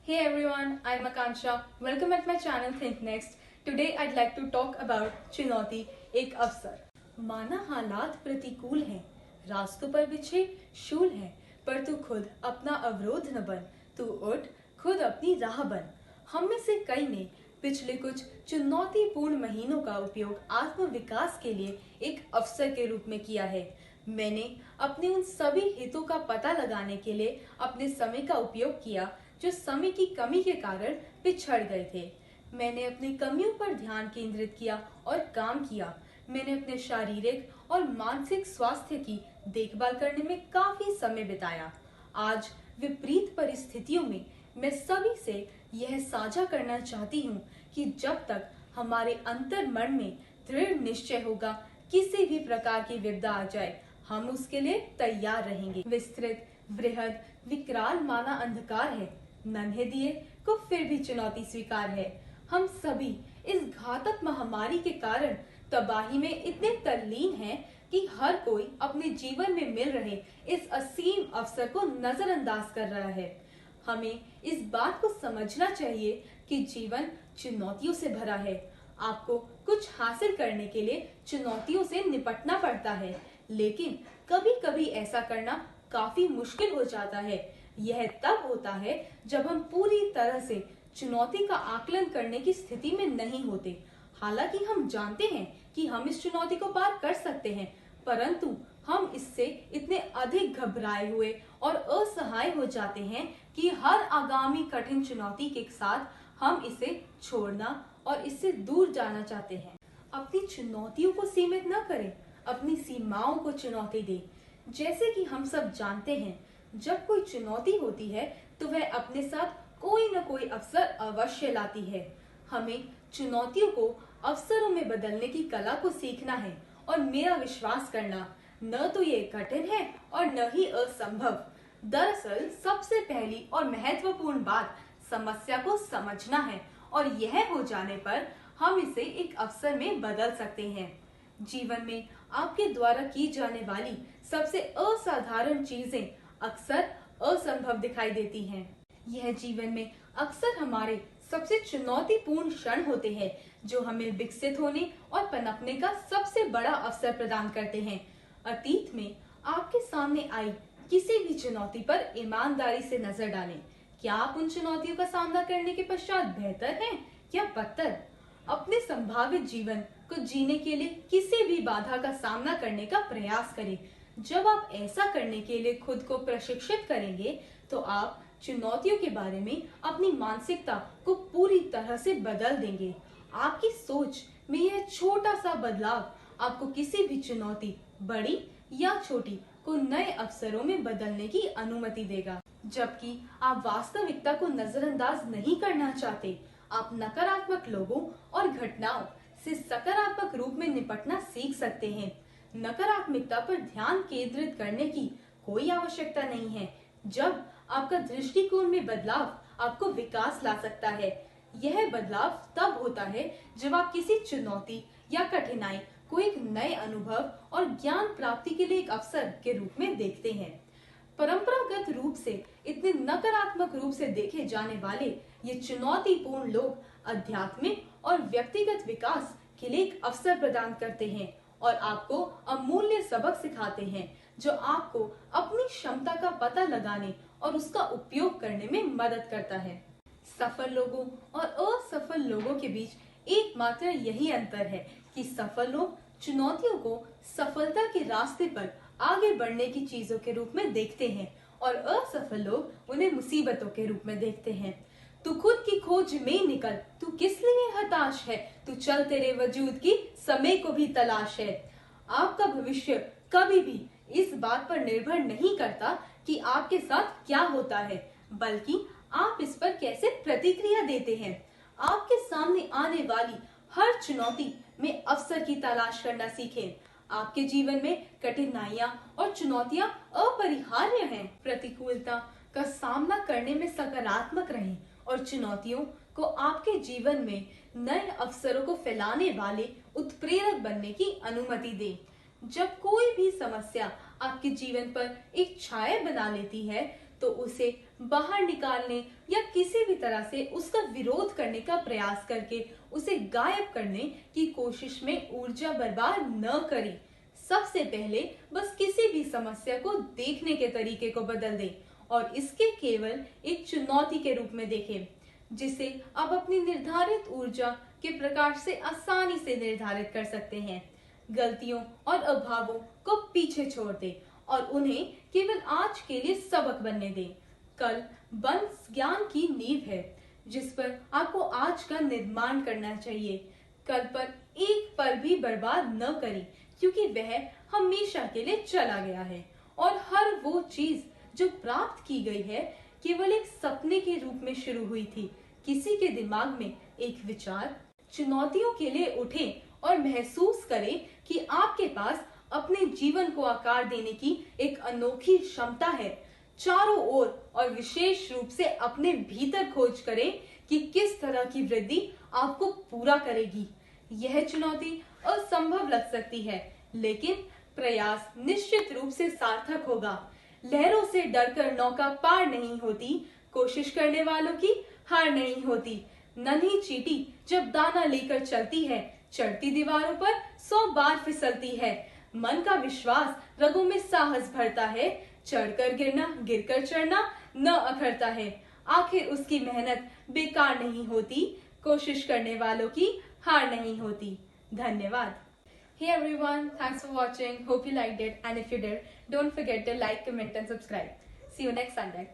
Hey everyone, I'm Akansha. Welcome at my channel Think Next. Today I'd like to talk about चुनौती एक अवसर। माना हालात प्रतिकूल हैं, रास्तों पर बिछे शूल हैं, पर तू खुद अपना अवरोध न बन, तू उठ खुद अपनी राह बन। हम में से कई ने पिछले कुछ चुनौतीपूर्ण महीनों का उपयोग आत्म विकास के लिए एक अवसर के रूप में किया है। मैंने अपने उन सभी हितों का पता लगाने के लिए अपने समय का उपयोग किया जो समय की कमी के कारण पिछड़ गए थे। मैंने अपनी कमियों पर ध्यान केंद्रित किया और काम किया। मैंने अपने शारीरिक और मानसिक स्वास्थ्य की देखभाल करने में काफी समय बिताया। आज विपरीत परिस्थितियों में मैं सभी से यह साझा करना चाहती हूँ कि जब तक हमारे अंतर मन में दृढ़ निश्चय होगा, किसी भी प्रकार की विपदा आ जाए, हम उसके लिए तैयार रहेंगे। विस्तृत, वृहद, विकराल माना अंधकार है, नन्हे दिए को फिर भी चुनौती स्वीकार है। हम सभी इस घातक महामारी के कारण तबाही में इतने तल्लीन हैं कि हर कोई अपने जीवन में मिल रहे इस असीम अवसर को नजरअंदाज कर रहा है। हमें इस बात को समझना चाहिए कि जीवन चुनौतियों से भरा है। आपको कुछ हासिल करने के लिए चुनौतियों से निपटना पड़ता है, लेकिन कभी-कभी ऐसा करना काफी मुश्किल हो जाता है। यह तब होता है जब हम पूरी तरह से चुनौती का आकलन करने की स्थिति में नहीं होते। हालांकि हम जानते हैं कि हम इस चुनौती को पार कर सकते हैं, परंतु हम इससे इतने अधिक घबराए हुए और असहाय हो जाते हैं कि हर आगामी कठिन चुनौती के साथ हम इसे छोड़ना और इससे दूर जाना चाहते हैं। अपनी चुनौतियों को सीमित न करें, अपनी सीमाओं को चुनौती दें। जैसे कि हम सब जानते हैं, जब कोई चुनौती होती है तो वह अपने साथ कोई न कोई अवसर अवश्य लाती है। हमें चुनौतियों को अवसरों में बदलने की कला को सीखना है और मेरा विश्वास करना, न तो ये कठिन है और न ही असंभव। दरअसल सबसे पहली और महत्वपूर्ण बात समस्या को समझना है और यह हो जाने पर हम इसे एक अवसर में बदल सकते हैं। जीवन में आपके द्वारा की जाने वाली सबसे असाधारण चीजें अक्सर असंभव दिखाई देती हैं। यह जीवन में अक्सर हमारे सबसे चुनौतीपूर्ण क्षण होते हैं जो हमें विकसित होने और पनपने का सबसे बड़ा अवसर प्रदान करते हैं। अतीत में आपके सामने आई किसी भी चुनौती पर ईमानदारी से नजर डालें। क्या आप उन चुनौतियों का सामना करने के पश्चात बेहतर हैं या बदतर? अपने संभावित जीवन को जीने के लिए किसी भी बाधा का सामना करने का प्रयास करें। जब आप ऐसा करने के लिए खुद को प्रशिक्षित करेंगे तो आप चुनौतियों के बारे में अपनी मानसिकता को पूरी तरह से बदल देंगे। आपकी सोच में यह छोटा सा बदलाव आपको किसी भी चुनौती, बड़ी या छोटी, को नए अवसरों में बदलने की अनुमति देगा। जबकि आप वास्तविकता को नजरअंदाज नहीं करना चाहते, आप नकारात्मक लोगों और घटनाओं से सकारात्मक रूप में निपटना सीख सकते हैं। नकारात्मकता पर ध्यान केंद्रित करने की कोई आवश्यकता नहीं है। जब आपका दृष्टिकोण में बदलाव आपको विकास ला सकता है। यह बदलाव तब होता है जब आप किसी चुनौती या कठिनाई को एक नए अनुभव और ज्ञान प्राप्ति के लिए एक अवसर के रूप में देखते हैं। परंपरागत रूप से इतने नकारात्मक रूप से देखे जाने वाले ये चुनौतीपूर्ण लोग आध्यात्मिक और व्यक्तिगत विकास के लिए एक अवसर प्रदान करते हैं और आपको अमूल्य सबक सिखाते हैं जो आपको अपनी क्षमता का पता लगाने और उसका उपयोग करने में मदद करता है। सफल लोगों और असफल लोगों के बीच एकमात्र यही अंतर है कि सफल लोग चुनौतियों को सफलता के रास्ते पर आगे बढ़ने की चीजों के रूप में देखते हैं और असफल लोग उन्हें मुसीबतों के रूप में देखते हैं। तू खुद की खोज में निकल, तू किस लिए हताश है, तू चल, तेरे वजूद की समय को भी तलाश है। आपका भविष्य कभी भी इस बात पर निर्भर नहीं करता कि आपके साथ क्या होता है, बल्कि आप इस पर कैसे प्रतिक्रिया देते हैं। आपके सामने आने वाली हर चुनौती में अवसर की तलाश करना सीखें। आपके जीवन में कठिनाइयां और चुनौतियां अपरिहार्य हैं। प्रतिकूलता का सामना करने में सकारात्मक रहें और चुनौतियों को आपके जीवन में नए अवसरों को फैलाने वाले उत्प्रेरक बनने की अनुमति दें। जब कोई भी समस्या आपके जीवन पर एक छाया बना लेती है तो उसे बाहर निकालने या किसी भी तरह से उसका विरोध करने का प्रयास करके उसे गायब करने की कोशिश में ऊर्जा बर्बाद न करें। सबसे पहले बस किसी भी समस्या को देखने के तरीके को बदल दें और इसके केवल एक चुनौती के रूप में देखें, जिसे आप अपनी निर्धारित ऊर्जा के प्रकार से आसानी से निर्धारित कर सकते हैं। गलतियों और अभावों को पीछे छोड़ दें और उन्हें केवल आज के लिए सबक बनने दें। कल बन ज्ञान की नींव है, जिस पर आपको आज का निर्माण करना चाहिए। कल पर एक पल भी बर्बाद न करें, क्योंकि वह हमेशा के लिए चला गया है और हर वो चीज जो प्राप्त की गई है केवल एक सपने के रूप में शुरू हुई थी। किसी के दिमाग में एक विचार। चुनौतियों के लिए उठें और महसूस करें कि आपके पास अपने जीवन को आकार देने की एक अनोखी क्षमता है। चारों ओर और विशेष रूप से अपने भीतर खोज करें कि किस तरह की वृद्धि आपको पूरा करेगी। यह चुनौती असंभव लग सकती है, लेकिन प्रयास निश्चित रूप से सार्थक होगा। लहरों से डरकर नौका पार नहीं होती, कोशिश करने वालों की हार नहीं होती। नन्ही चींटी जब दाना लेकर चलती है, चढ़ती दीवारों पर 100 बार फिसलती है। मन का विश्वास रगों में साहस भरता है, चढ़कर गिरना गिरकर चढ़ना न अखरता है। आखिर उसकी मेहनत बेकार नहीं होती, कोशिश करने वालों की हार नहीं होती। धन्यवाद। Hey everyone, thanks for watching. Hope you liked it, and if you did, don't forget to like, comment and subscribe. See you next Sunday.